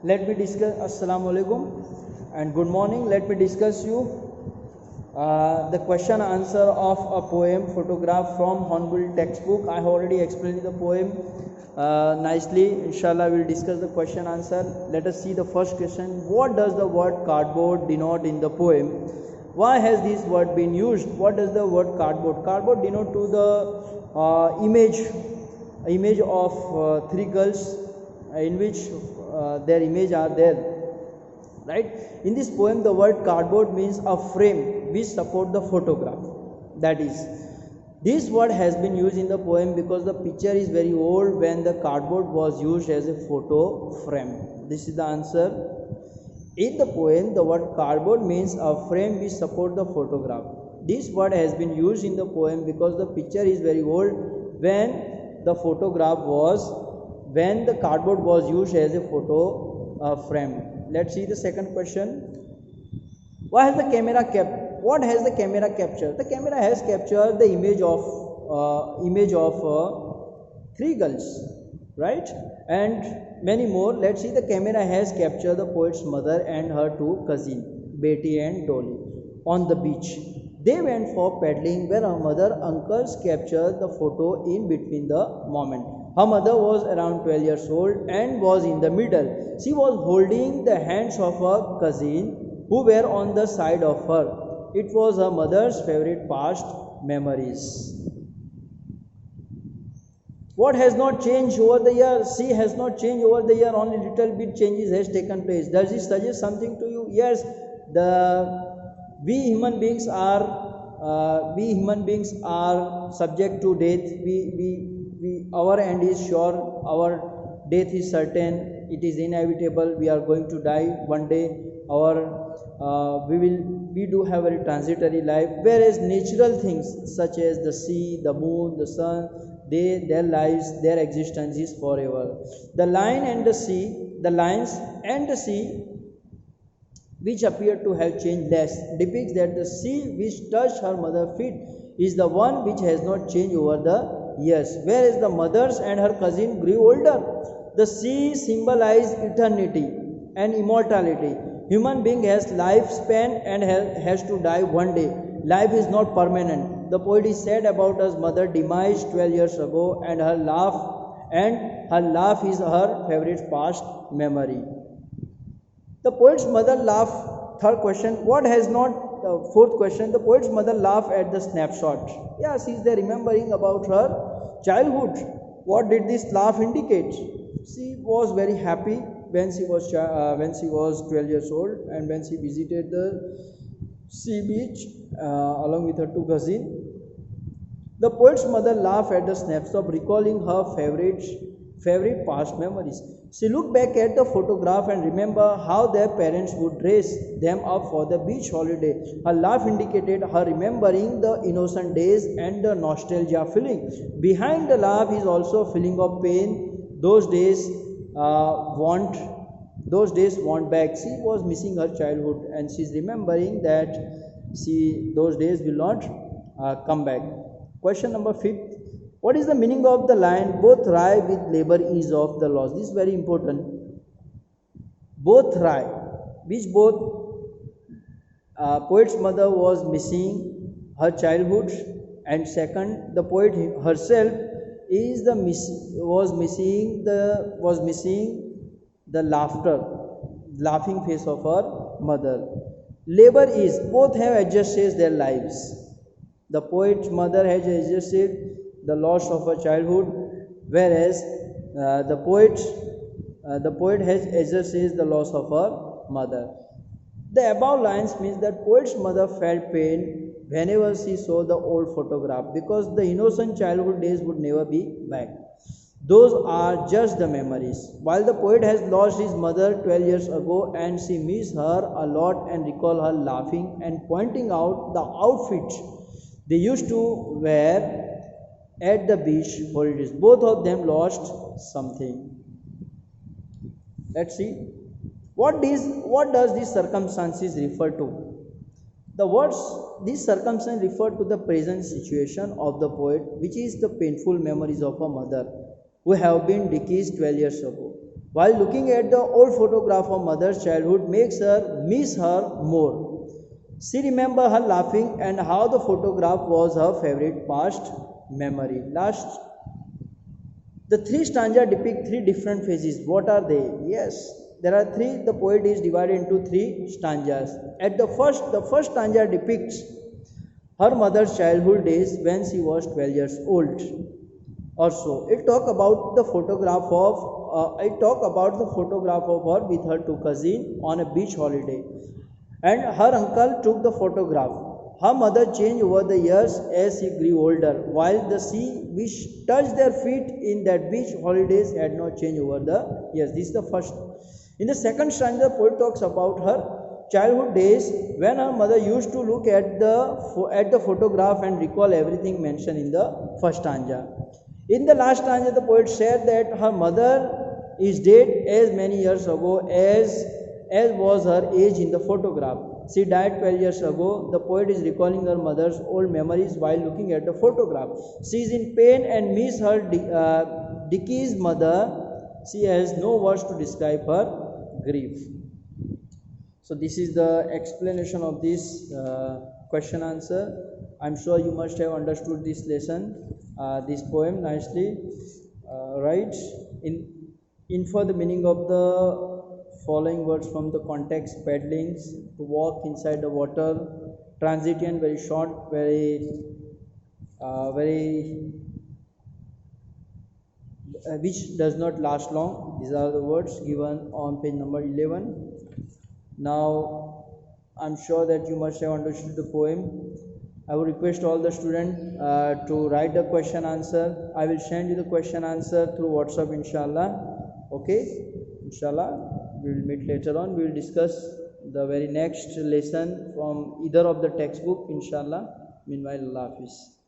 Let me discuss. Assalamu alaikum and good morning. Let me discuss you the question answer of a poem photograph from Hornbill textbook. I have already explained the poem nicely. Inshallah, we will discuss the question answer. Let us see the first question. What does the word cardboard denote in the poem? Why has this word been used? What does the word cardboard? Cardboard denote to the image of three girls in which their image are there, right? In this poem the word cardboard means a frame which support the photograph. That is, this word has been used in the poem because the picture is very old when the cardboard was used as a photo frame. This is the answer. In the poem the word cardboard means a frame which support the photograph. This word has been used in the poem because the picture is very old when the cardboard was used as a photo frame. Let's see the second question. What has the camera captured? The camera has captured the image of three girls, right? And many more. Let's see, the camera has captured the poet's mother and her two cousins, Betty and Dolly, on the beach. They went for paddling where her mother uncles captured the photo in between the moment. Her mother was around 12 years old and was in the middle. She was holding the hands of her cousin who were on the side of her. It was her mother's favorite past memories. What has not changed over the year? She has not changed over the year, only little bit changes has taken place. Does it suggest something to you? Yes, we human beings are subject to death. Our end is sure, our death is certain, it is inevitable. We are going to die one day. We do have a transitory life, whereas natural things such as the sea, the moon, the sun, their lives, their existence is forever. The lines and the sea, which appear to have changed less, depicts that the sea which touched her mother's feet is the one which has not changed over the years, whereas the mothers and her cousin grew older. The sea symbolizes eternity and immortality. Human being has lifespan and has to die one day. Life is not permanent. The poet is said about his mother demise 12 years ago, and her laugh is her favorite past memory. The poet's mother laughed. Third question. What has not? Fourth question. The poet's mother laughed at the snapshot. Yeah, she is there remembering about her childhood. What did this laugh indicate? She was very happy when she was 12 years old, and when she visited the sea beach along with her two cousins. The poet's mother laughed at the snapshot, recalling her favorite past memories. She looked back at the photograph and remembered how their parents would dress them up for the beach holiday. Her laugh indicated her remembering the innocent days and the nostalgia feeling. Behind the laugh is also a feeling of pain. Those days want back. She was missing her childhood, and she is remembering that those days will not come back. Question number 5. What is the meaning of the line, both try with labor is of the loss? This is very important. Both try, which poet's mother was missing her childhood, and second, the poet herself was missing the laughing face of her mother. Labor is, both have adjusted their lives. The poet's mother has adjusted the loss of her childhood, whereas the poet has adjusted the loss of her mother. The above lines means that poet's mother felt pain whenever she saw the old photograph, because the innocent childhood days would never be back. Those are just the memories. While the poet has lost his mother 12 years ago, and she misses her a lot and recall her laughing and pointing out the outfits they used to wear at the beach holidays. Both of them lost something. Let's see. What does these circumstances refer to? The words these circumstances refer to the present situation of the poet, which is the painful memories of a mother who have been deceased 12 years ago. while looking at the old photograph of mother's childhood makes her miss her more. She remember her laughing and how the photograph was her favorite past memory. Last, the three stanzas depict three different phases. What are they? Yes, there are three. The poet is divided into three stanzas. At the first stanza depicts her mother's childhood days when she was 12 years old. Also, it talk about the photograph of her with her two cousins on a beach holiday, and her uncle took the photograph. Her mother changed over the years as she grew older, while the sea which touched their feet in that beach holidays had not changed over the years. This is the first. In the second stanza, the poet talks about her childhood days when her mother used to look at the photograph and recall everything mentioned in the first stanza. In the last stanza, the poet said that her mother is dead as many years ago as was her age in the photograph. She died 12 years ago. The poet is recalling her mother's old memories while looking at the photograph. She is in pain and miss her deceased mother. She has no words to describe her grief. So this is the explanation of this question answer. I'm sure you must have understood this lesson, this poem nicely, right? Infer the meaning of the following words from the context: paddling, to walk inside the water, transient, very short, very which does not last long. These are the words given on page number 11. Now, I'm sure that you must have understood the poem. I would request all the students to write the question answer. I will send you the question answer through WhatsApp, inshallah. Okay, inshallah. We will meet later on. We will discuss the very next lesson from either of the textbook, inshallah. Meanwhile, Allah Hafiz.